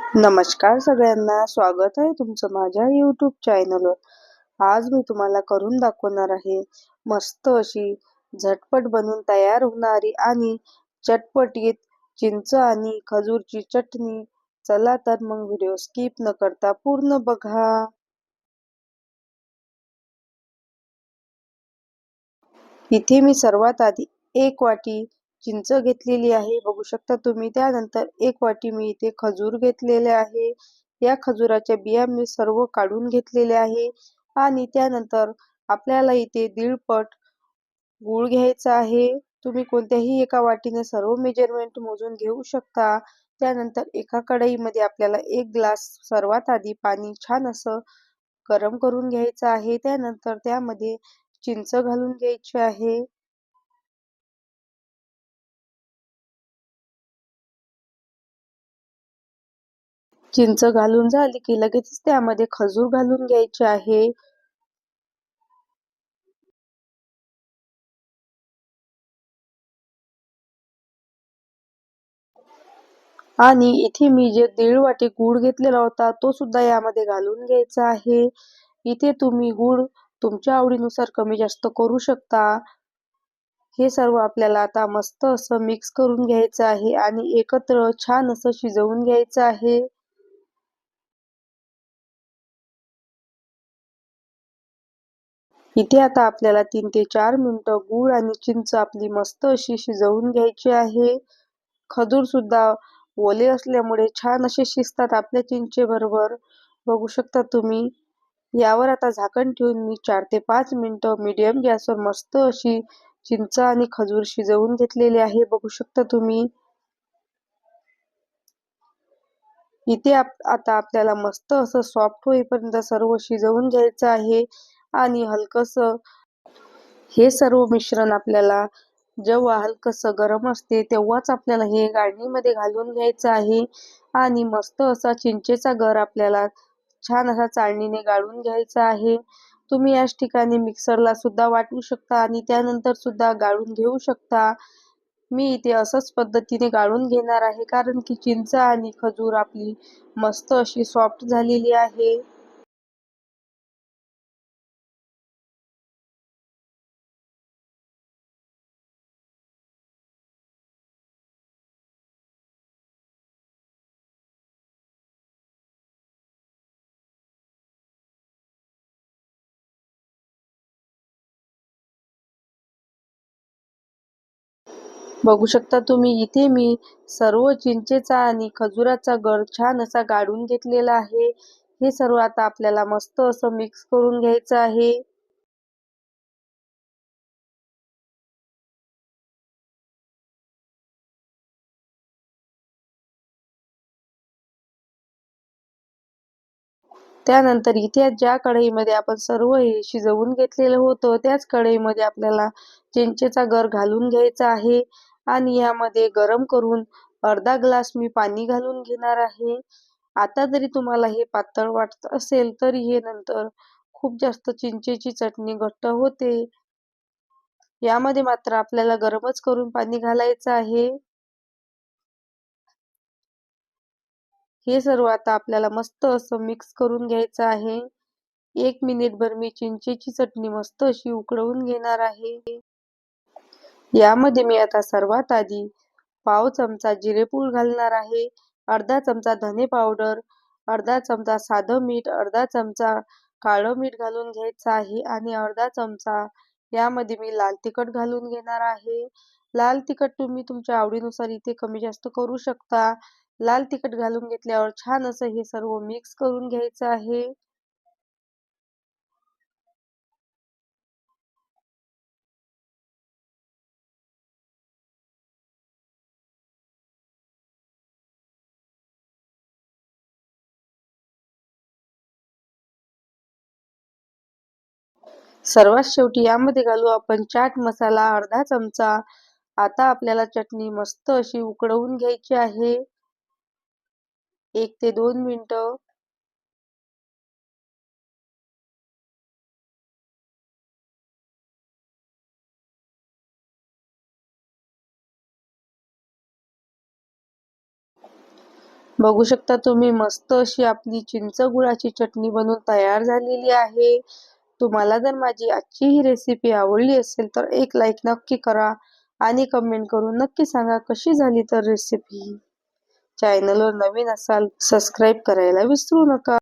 नमस्कार सगळ्यांना, स्वागत आहे तुमचं माझ्या YouTube चॅनलवर. आज मी तुम्हाला करून दाखवणार आहे मस्त अशी झटपट बनून तयार होणारी आणि चटपटीत चिंच आणि खजूरची चटणी. चला तर मग व्हिडिओ स्किप न करता पूर्ण बघा. इथे मी सर्वात आधी 1 वाटी चिंच घेतलेली आहे, बघू शकता तुम्ही. त्यानंतर 1 वाटी मी इथे खजूर घेतलेले आहे. या खजुराच्या बिया मी सर्व काढून घेतलेल्या आहे. आणि त्यानंतर आपल्याला इथे 1.5 पट गूळ घ्यायचा आहे. तुम्ही कोणत्याही एका वाटीने सर्व मेजरमेंट मोजून घेऊ शकता. त्यानंतर एका कढईमध्ये आपल्याला 1 ग्लास सर्वात आधी पाणी छान असं गरम करून घ्यायचं आहे. त्यानंतर त्यामध्ये चिंच घालून घ्यायची आहे. चिंच घालून झाली की लगेच त्यामध्ये खजूर घालून घ्यायचे आहे. आणि इथे मी जे 1.5 वाटी गूळ घेतलेला होता तो सुद्धा यामध्ये घालून घ्यायचा आहे. इथे तुम्ही गूळ तुमच्या आवडीनुसार कमी जास्त करू शकता. हे सर्व आपल्याला आता मस्त असं मिक्स करून घ्यायचं आहे आणि एकत्र छान असं शिजवून घ्यायचं आहे. इथे आता आपल्याला 3 ते 4 मिनिटं गूळ आणि चिंच आपली मस्त अशी शिजवून घ्यायची आहे. खजूर सुद्धा ओले असल्यामुळे छान असे शिजतात आपल्या चिंचेबरोबर, बघू शकता तुम्ही. यावर आता झाकण ठेवून मी 4 ते 5 मिनिटं मीडियम गॅसवर मस्त अशी चिंच आणि खजूर शिजवून घेतलेली आहे, बघू शकता तुम्ही. इथे आता आपल्याला मस्त असं सॉफ्ट होईपर्यंत सर्व शिजवून घ्यायचं आहे. आणि हलकंसं हे सर्व मिश्रण आपल्याला जेव्हा हलकंसं गरम असते तेव्हाच आपल्याला हे गाळणीमध्ये घालून घ्यायचं आहे. आणि मस्त असा चिंचेचा गर आपल्याला छान असा चाळणीने गाळून घ्यायचा आहे. तुम्ही याच ठिकाणी मिक्सरला सुद्धा वाटू शकता आणि त्यानंतर सुद्धा गाळून घेऊ शकता. मी इथे असंच पद्धतीने गाळून घेणार आहे, कारण की चिंच आणि खजूर आपली मस्त अशी सॉफ्ट झालेली आहे. बघू शकता तुम्ही, इथे मी सर्व चिंचेचा आणि खजुराचा गर छान असा गाळून घेतलेला आहे. हे सर्व आता आपल्याला मस्त असं मिक्स करून घ्यायचं आहे. त्यानंतर इथे ज्या कढईमध्ये आपण सर्व हे शिजवून घेतलेलं होतं त्याच कढईमध्ये आपल्याला चिंचेचा गर घालून घ्यायचा आहे. आणि यामध्ये गरम करून अर्धा ग्लास मी पाणी घालून घेणार आहे. आता जरी तुम्हाला हे पातळ वाटत असेल तरी हे नंतर खूप जास्त चिंचेची चटणी घट्ट होते. यामध्ये मात्र आपल्याला गरमच करून पाणी घालायचं आहे. हे सर्व आता आपल्याला मस्त असं मिक्स करून घ्यायचं आहे. 1 मिनिटभर मी चिंचेची चटणी मस्त अशी उकळवून घेणार आहे. यामध्ये मी आता सर्वात आधी पाव चमचा जिरेपूड घालणार आहे, अर्धा चमचा धने पावडर, अर्धा चमचा साधं मीठ, अर्धा चमचा काळं मीठ घालून घ्यायचं आहे आणि अर्धा चमचा यामध्ये मी लाल तिखट घालून घेणार आहे. लाल तिखट तुम्ही तुमच्या आवडीनुसार इथे कमी जास्त करू शकता. लाल तिखट घालून घेतल्यावर छान असं हे सर्व मिक्स करून घ्यायचं आहे. सर्वात शेवटी यामध्ये घालू आपण चाट मसाला अर्धा चमचा. आता आपल्याला चटणी मस्त अशी उकळवून घ्यायची आहे 1 ते 2 मिनिटं. बघू शकता तुम्ही, मस्त अशी आपली चिंच गुळाची चटणी बनवून तयार झालेली आहे. तुम्हाला जर माझी आजची ही रेसिपी आवडली असेल तर एक लाईक नक्की करा आणि कमेंट करून नक्की सांगा कशी झाली तर रेसिपी. चॅनलवर नवीन असाल सबस्क्राईब करायला विसरू नका.